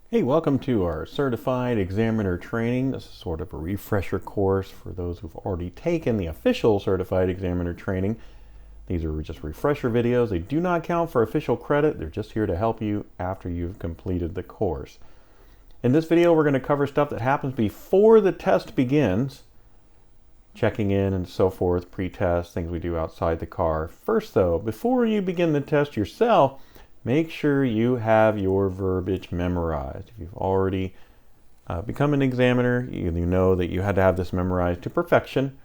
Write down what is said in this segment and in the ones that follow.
Hey, welcome to our Certified Examiner Training. This is sort of a refresher course for those who've already taken the official Certified Examiner Training. These are just refresher videos. They do not count for official credit. They're just here to help you after you've completed the course. In this video, we're going to cover stuff that happens before the test begins, checking in and so forth, pre-test, things we do outside the car. First though, before you begin the test yourself, make sure you have your verbiage memorized. If you've already become an examiner, you know that you had to have this memorized to perfection.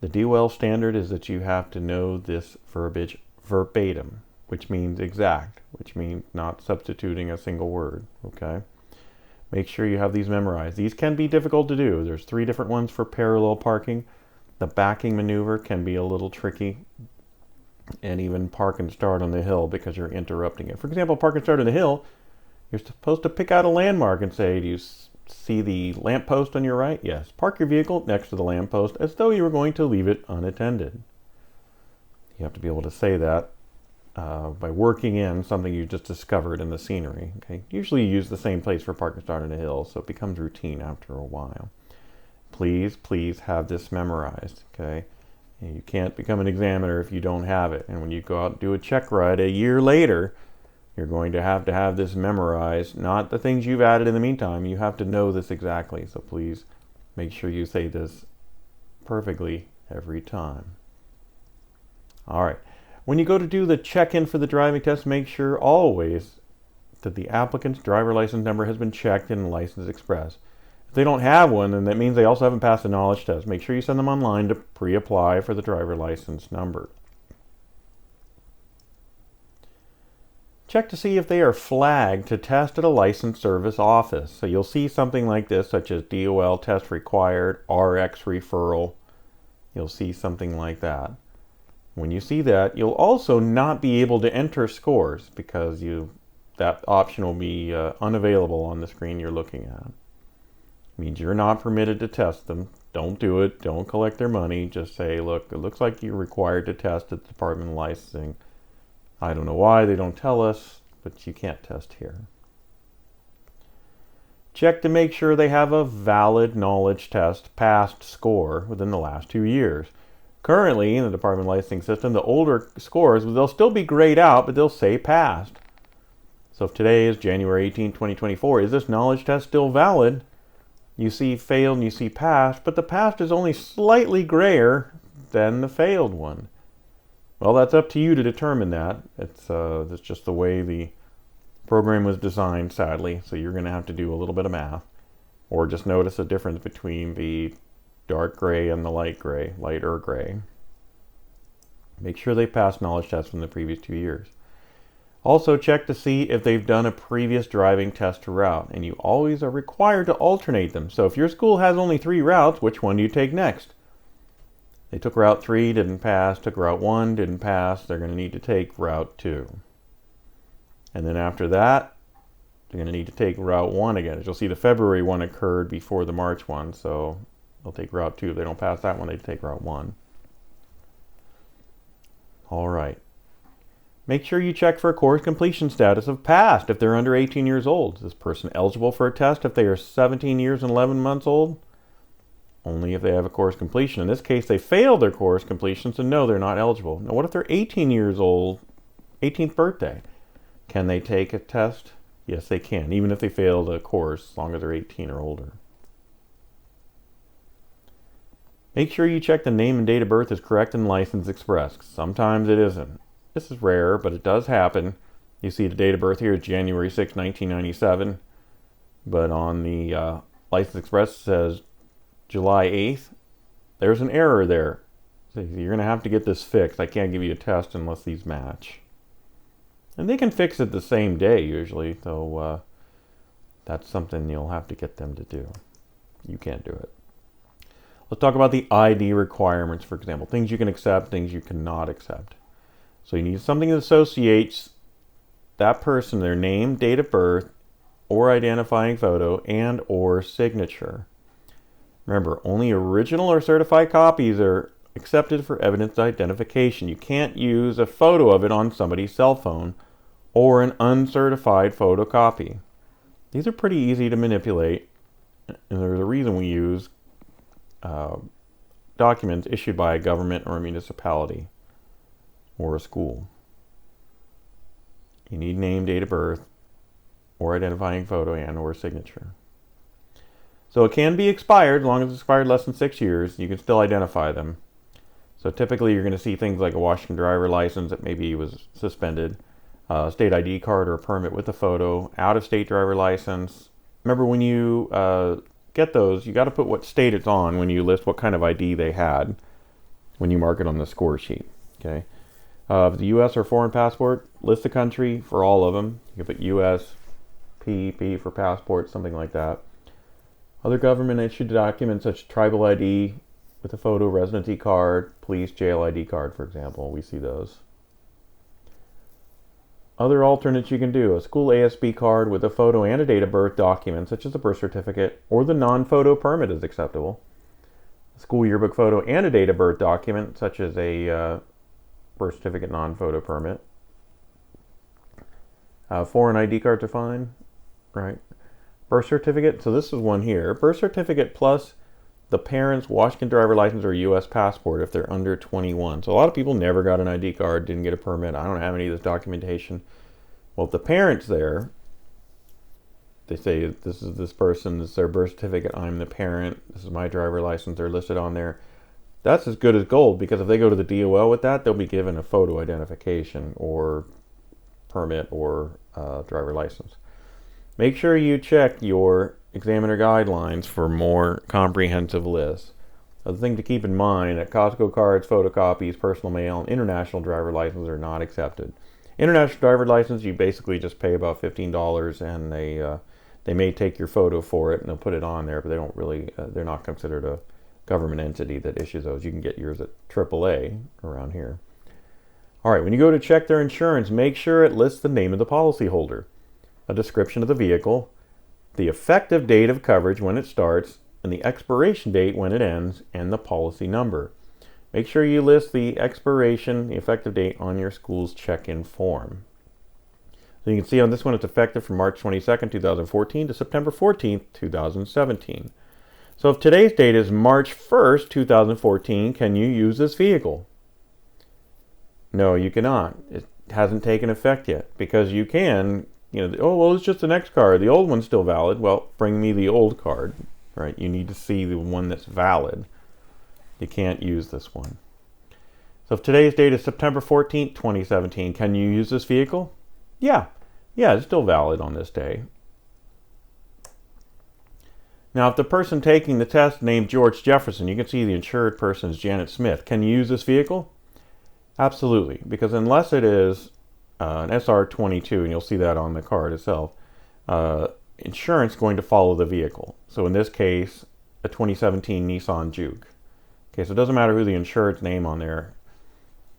The DOL standard is that you have to know this verbiage verbatim, which means exact, which means not substituting a single word, okay? Make sure you have these memorized. These can be difficult to do. There's 3 different ones for parallel parking. The backing maneuver can be a little tricky, and even park and start on the hill because you're interrupting it. For example, park and start on the hill, you're supposed to pick out a landmark and say, do you see the lamppost on your right? Yes. Park your vehicle next to the lamppost as though you were going to leave it unattended. You have to be able to say that by working in something you just discovered in the scenery. Okay. Usually you use the same place for park and start on a hill, so it becomes routine after a while. Please have this memorized, okay? You can't become an examiner if you don't have it. And when you go out and do a check ride a year later, you're going to have this memorized, not the things you've added in the meantime. You have to know this exactly. So please make sure you say this perfectly every time. All right. When you go to do the check-in for the driving test, make sure always that the applicant's driver license number has been checked in License Express. If they don't have one, then that means they also haven't passed the knowledge test. Make sure you send them online to pre-apply for the driver license number. Check to see if they are flagged to test at a licensed service office. So you'll see something like this, such as DOL test required, RX referral. You'll see something like that. When you see that, you'll also not be able to enter scores because that option will be unavailable on the screen you're looking at. Means you're not permitted to test them. Don't do it. Don't collect their money. Just say, look, it looks like you're required to test at the Department of Licensing. I don't know why they don't tell us, but you can't test here. Check to make sure they have a valid knowledge test passed score within the last 2 years. Currently, in the Department of Licensing system, the older scores, they'll still be grayed out, but they'll say passed. So if today is January 18, 2024, is this knowledge test still valid? You see failed and you see passed, but the passed is only slightly grayer than the failed one. Well, that's up to you to determine that. That's just the way the program was designed, sadly. So you're going to have to do a little bit of math, or just notice a difference between the dark gray and the lighter gray. Make sure they passed knowledge tests from the previous 2 years. Also check to see if they've done a previous driving test route, and you always are required to alternate them. So if your school has only 3 routes, which one do you take next? They took route 3, didn't pass, took route 1, didn't pass, they're going to need to take route 2. And then after that, they're going to need to take route 1 again. As you'll see, the February one occurred before the March one, so they'll take route 2. If they don't pass that one, they take route 1. All right. Make sure you check for a course completion status of passed if they're under 18 years old. Is this person eligible for a test if they are 17 years and 11 months old? Only if they have a course completion. In this case, they failed their course completion, so no, they're not eligible. Now, what if they're 18 years old, 18th birthday? Can they take a test? Yes, they can, even if they failed a course, as long as they're 18 or older. Make sure you check the name and date of birth is correct in License Express. Sometimes it isn't. This is rare, but it does happen. You see the date of birth here is January 6, 1997, but on the License Express it says July 8th. There's an error there. So you're going to have to get this fixed. I can't give you a test unless these match. And they can fix it the same day usually, so that's something you'll have to get them to do. You can't do it. Let's talk about the ID requirements, for example. Things you can accept, things you cannot accept. So you need something that associates that person, their name, date of birth, or identifying photo, and or signature. Remember, only original or certified copies are accepted for evidence identification. You can't use a photo of it on somebody's cell phone or an uncertified photocopy. These are pretty easy to manipulate, and there's a reason we use documents issued by a government or a municipality or a school. You need name, date of birth, or identifying photo and or signature. So it can be expired, as long as it's expired less than 6 years, you can still identify them. So typically you're going to see things like a Washington driver license that maybe was suspended, state ID card or a permit with a photo, out-of-state driver license. Remember, when you get those, you got to put what state it's on when you list what kind of ID they had when you mark it on the score sheet. Okay. The U.S. or foreign passport, list the country for all of them. You can put U.S., P for passport, something like that. Other government-issued documents such as tribal ID with a photo, residency card, police, jail ID card, for example. We see those. Other alternates you can do: a school ASB card with a photo and a date of birth document, such as a birth certificate, or the non-photo permit is acceptable. A school yearbook photo and a date of birth document, such as a birth certificate non-photo permit. Foreign ID card to fine, right? Birth certificate, so this is one here. Birth certificate plus the parent's Washington driver license or U.S. passport if they're under 21. So a lot of people never got an ID card, didn't get a permit. I don't have any of this documentation. Well, if the parent's there, they say, this is this person, this is their birth certificate, I'm the parent, this is my driver license, they're listed on there. That's as good as gold, because if they go to the DOL with that, they'll be given a photo identification or permit or driver license. Make sure you check your examiner guidelines for more comprehensive lists. The thing to keep in mind, at Costco cards, photocopies, personal mail, and international driver licenses are not accepted. International driver license, you basically just pay about $15, and they may take your photo for it and they'll put it on there, but they don't really, they're not considered a government entity that issues those. You can get yours at AAA around here. All right, when you go to check their insurance, make sure it lists the name of the policyholder, a description of the vehicle, the effective date of coverage when it starts, and the expiration date when it ends, and the policy number. Make sure you list the expiration, the effective date on your school's check-in form. So you can see on this one it's effective from March 22nd, 2014 to September 14th, 2017. So if today's date is March 1st, 2014, can you use this vehicle? No, you cannot. It hasn't taken effect yet, because you can, oh, well, it's just the next card. The old one's still valid. Well, bring me the old card, right? You need to see the one that's valid. You can't use this one. So if today's date is September 14th, 2017, can you use this vehicle? Yeah, it's still valid on this day. Now, if the person taking the test named George Jefferson, you can see the insured person is Janet Smith. Can you use this vehicle? Absolutely, because unless it is an SR22, and you'll see that on the card itself, insurance is going to follow the vehicle. So in this case, a 2017 Nissan Juke. Okay, so it doesn't matter who the insured's name on there.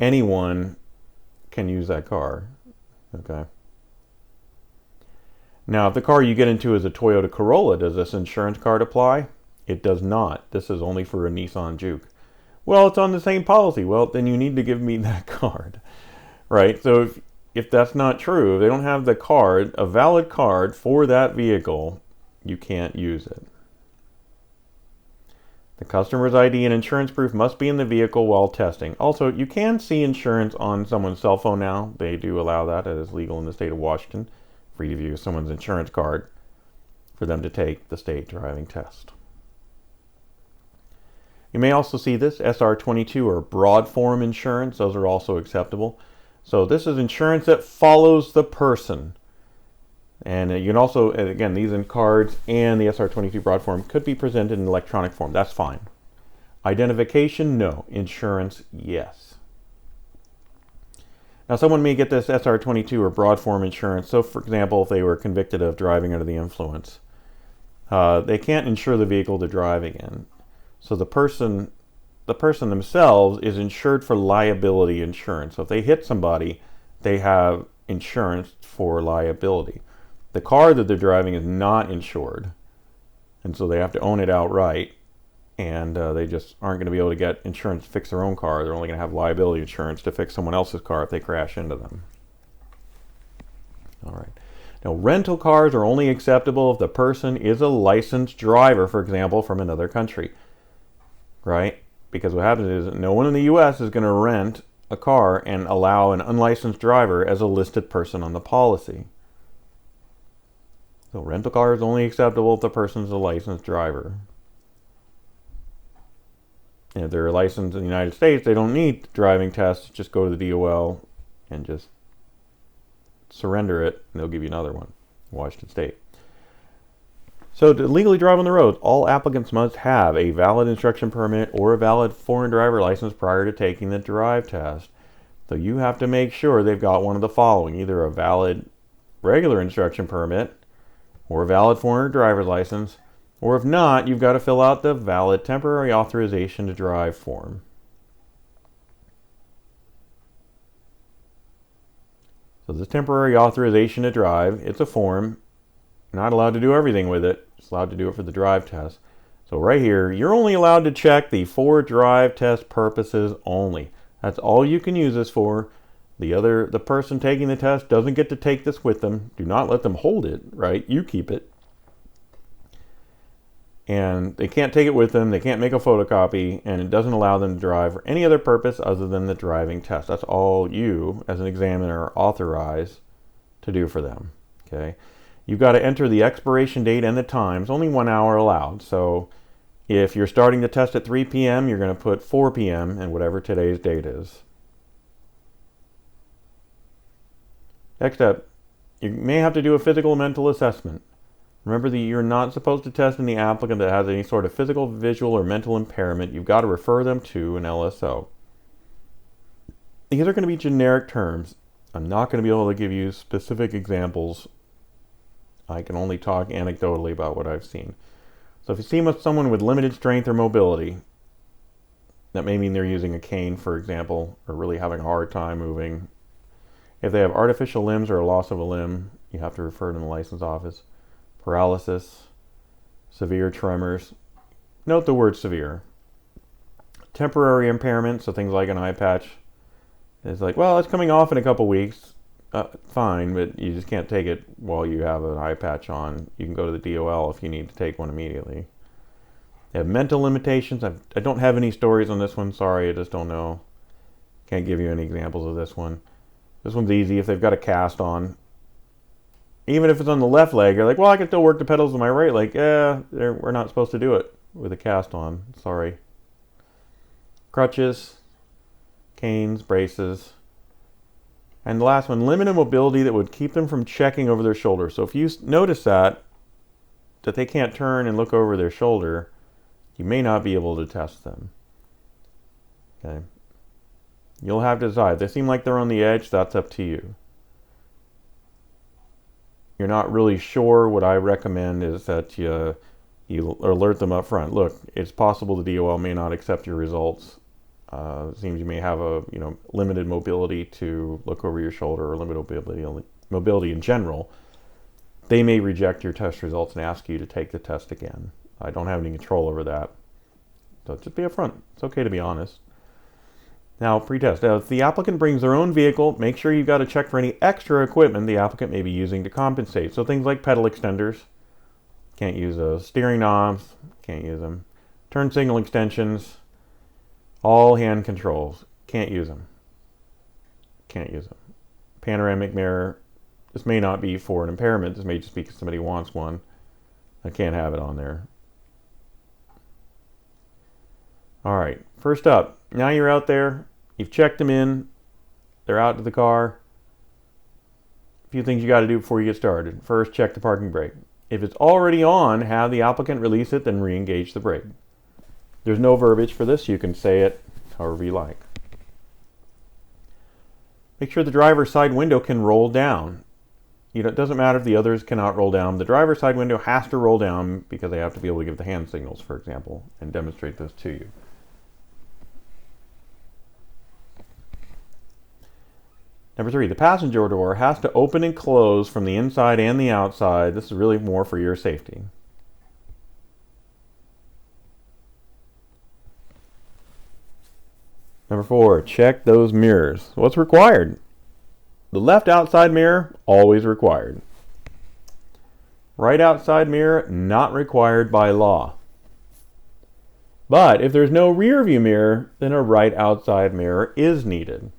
Anyone can use that car. Okay. Now, if the car you get into is a Toyota Corolla, does this insurance card apply? It does not. This is only for a Nissan Juke. Well, it's on the same policy. Well, then you need to give me that card, right? So if that's not true, if they don't have the card, a valid card for that vehicle, you can't use it. The customer's ID and insurance proof must be in the vehicle while testing. Also, you can see insurance on someone's cell phone now. They do allow that. It is legal in the state of Washington. Free to view someone's insurance card for them to take the state driving test. You may also see this, SR22 or broad form insurance. Those are also acceptable. So this is insurance that follows the person. And you can also, again, these in cards and the SR22 broad form could be presented in electronic form. That's fine. Identification, no. Insurance, yes. Now, someone may get this SR22 or broad form insurance. So, for example, if they were convicted of driving under the influence, they can't insure the vehicle they're driving in. So the person themselves is insured for liability insurance. So if they hit somebody, they have insurance for liability. The car that they're driving is not insured, and so they have to own it outright, and they just aren't going to be able to get insurance to fix their own car. They're only going to have liability insurance to fix someone else's car if they crash into them. All right. Now, rental cars are only acceptable if the person is a licensed driver, for example, from another country, right? Because what happens is no one in the U.S. is going to rent a car and allow an unlicensed driver as a listed person on the policy. So rental car is only acceptable if the person is a licensed driver. And if they're licensed in the United States, they don't need driving tests. Just go to the DOL and just surrender it, and they'll give you another one in Washington State. So to legally drive on the road, all applicants must have a valid instruction permit or a valid foreign driver license prior to taking the drive test. So you have to make sure they've got one of the following: either a valid regular instruction permit or a valid foreign driver's license, or if not, you've got to fill out the valid temporary authorization to drive form. So this temporary authorization to drive, it's a form. Not allowed to do everything with it. Just allowed to do it for the drive test. So right here, you're only allowed to check the for drive test purposes only. That's all you can use this for. The person taking the test doesn't get to take this with them. Do not let them hold it, right? You keep it. And they can't take it with them. They can't make a photocopy, and it doesn't allow them to drive for any other purpose other than the driving test. That's all you, as an examiner, are authorized to do for them. Okay. You've got to enter the expiration date and the times. Only 1 hour allowed. So if you're starting the test at 3 p.m., you're going to put 4 p.m. and whatever today's date is. Next up, you may have to do a physical mental assessment. Remember that you're not supposed to test any applicant that has any sort of physical, visual, or mental impairment. You've got to refer them to an LSO. These are going to be generic terms. I'm not going to be able to give you specific examples. I can only talk anecdotally about what I've seen. So if you see someone with limited strength or mobility, that may mean they're using a cane, for example, or really having a hard time moving. If they have artificial limbs or a loss of a limb, you have to refer to the license office. Paralysis, severe tremors. Note the word severe. Temporary impairment, so things like an eye patch. It's like, well, it's coming off in a couple weeks. Fine, but you just can't take it while you have an eye patch on. You can go to the DOL if you need to take one immediately. They have mental limitations. I don't have any stories on this one. Sorry, I just don't know. Can't give you any examples of this one. This one's easy. If they've got a cast on, even if it's on the left leg, you're like, well, I can still work the pedals with my right leg. We're not supposed to do it with a cast on. Sorry. Crutches, canes, braces. And the last one, limited mobility that would keep them from checking over their shoulder. So if you notice that they can't turn and look over their shoulder, you may not be able to test them. Okay. You'll have to decide. If they seem like they're on the edge, that's up to you. You're not really sure, what I recommend is that you alert them up front. Look, it's possible the DOL may not accept your results. It seems you may have a limited mobility to look over your shoulder, or limited mobility in general. They may reject your test results and ask you to take the test again. I don't have any control over that. So just be upfront. It's okay to be honest. Now, pre-test. Now, if the applicant brings their own vehicle, make sure you've got to check for any extra equipment the applicant may be using to compensate. So things like pedal extenders. Can't use those. Steering knobs. Can't use them. Turn signal extensions. All hand controls. Can't use them. Can't use them. Panoramic mirror. This may not be for an impairment. This may just be because somebody wants one. I can't have it on there. All right. First up. Now you're out there. You've checked them in. They're out to the car. A few things you got to do before you get started. First, check the parking brake. If it's already on, have the applicant release it, then re-engage the brake. There's no verbiage for this. You can say it however you like. Make sure the driver's side window can roll down. It doesn't matter if the others cannot roll down. The driver's side window has to roll down because they have to be able to give the hand signals, for example, and demonstrate this to you. Number 3, the passenger door has to open and close from the inside and the outside. This is really more for your safety. Number 4, check those mirrors. What's required? The left outside mirror, always required. Right outside mirror, not required by law. But if there's no rear view mirror, then a right outside mirror is needed.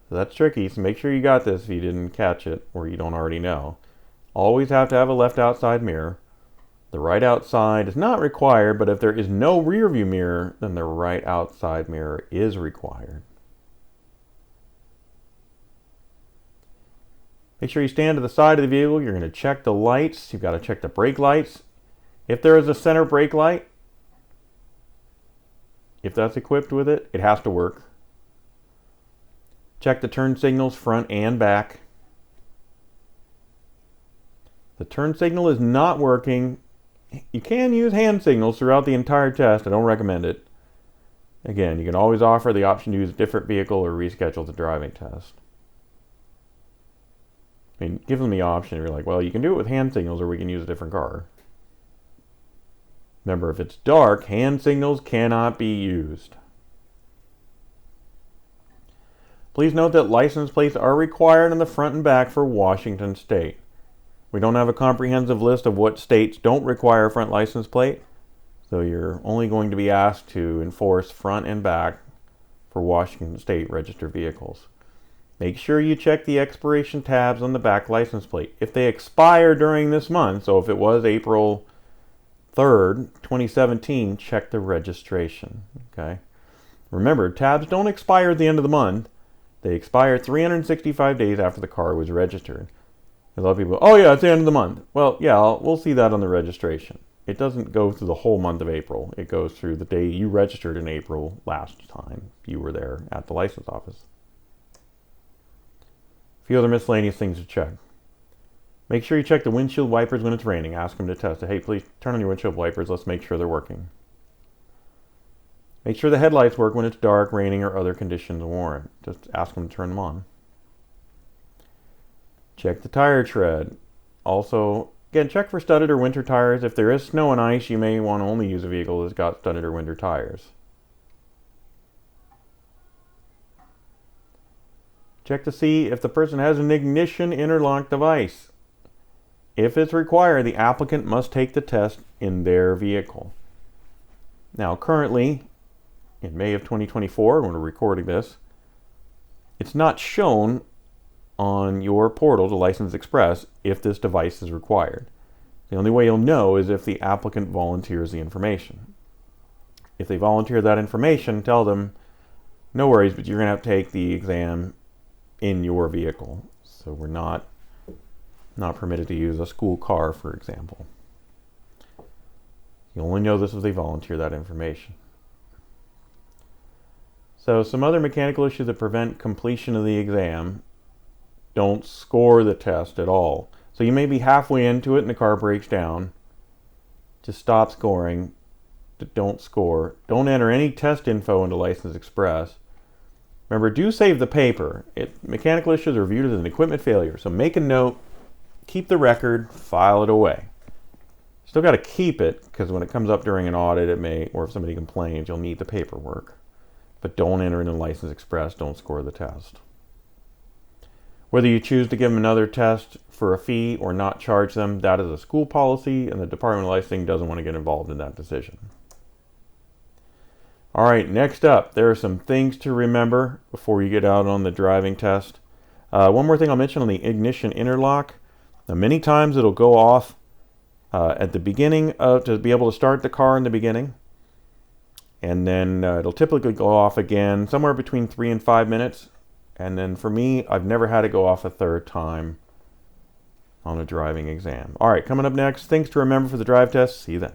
So that's tricky, so make sure you got this if you didn't catch it or you don't already know. Always have to have a left outside mirror. The right outside is not required, but if there is no rear view mirror, then the right outside mirror is required. Make sure you stand to the side of the vehicle. You're going to check the lights. You've got to check the brake lights. If there is a center brake light, if that's equipped with it, it has to work. Check the turn signals front and back. The turn signal is not working. You can use hand signals throughout the entire test. I don't recommend it. Again, you can always offer the option to use a different vehicle or reschedule the driving test. I mean, give them the option. You're like, well, you can do it with hand signals or we can use a different car. Remember, if it's dark, hand signals cannot be used. Please note that license plates are required in the front and back for Washington State. We don't have a comprehensive list of what states don't require a front license plate, so you're only going to be asked to enforce front and back for Washington State registered vehicles. Make sure you check the expiration tabs on the back license plate. If they expire during this month, so if it was April 3rd, 2017, check the registration. Okay. Remember, tabs don't expire at the end of the month. They expire 365 days after the car was registered. A lot of people, oh yeah, it's the end of the month. Well, yeah, we'll see that on the registration. It doesn't go through the whole month of April. It goes through the day you registered in April last time you were there at the license office. A few other miscellaneous things to check. Make sure you check the windshield wipers when it's raining. Ask them to test it. Hey, please turn on your windshield wipers. Let's make sure they're working. Make sure the headlights work when it's dark, raining, or other conditions warrant. Just ask them to turn them on. Check the tire tread. Also, again, check for studded or winter tires. If there is snow and ice, you may want to only use a vehicle that's got studded or winter tires. Check to see if the person has an ignition interlock device. If it's required, the applicant must take the test in their vehicle. Now, currently, in May of 2024, when we're recording this, it's not shown on your portal to License Express if this device is required. The only way you'll know is if the applicant volunteers the information. If they volunteer that information, tell them, no worries, but you're going to have to take the exam in your vehicle. So we're not permitted to use a school car, for example. You only know this if they volunteer that information. So some other mechanical issues that prevent completion of the exam: don't score the test at all. So you may be halfway into it and the car breaks down. Just stop scoring. Don't score. Don't enter any test info into License Express. Remember, do save the paper. Mechanical issues are viewed as an equipment failure. So make a note, keep the record, file it away. Still got to keep it, because when it comes up during an audit, it may, or if somebody complains, you'll need the paperwork. But don't enter it in License Express. Don't score the test. Whether you choose to give them another test for a fee or not charge them, that is a school policy, and the Department of Licensing doesn't want to get involved in that decision. All right, next up, there are some things to remember before you get out on the driving test. One more thing I'll mention on the ignition interlock. Now, many times it'll go off at the beginning to be able to start the car in the beginning. And then it'll typically go off again somewhere between 3 and 5 minutes. And then for me, I've never had it go off a third time on a driving exam. All right, coming up next, things to remember for the drive test. See you then.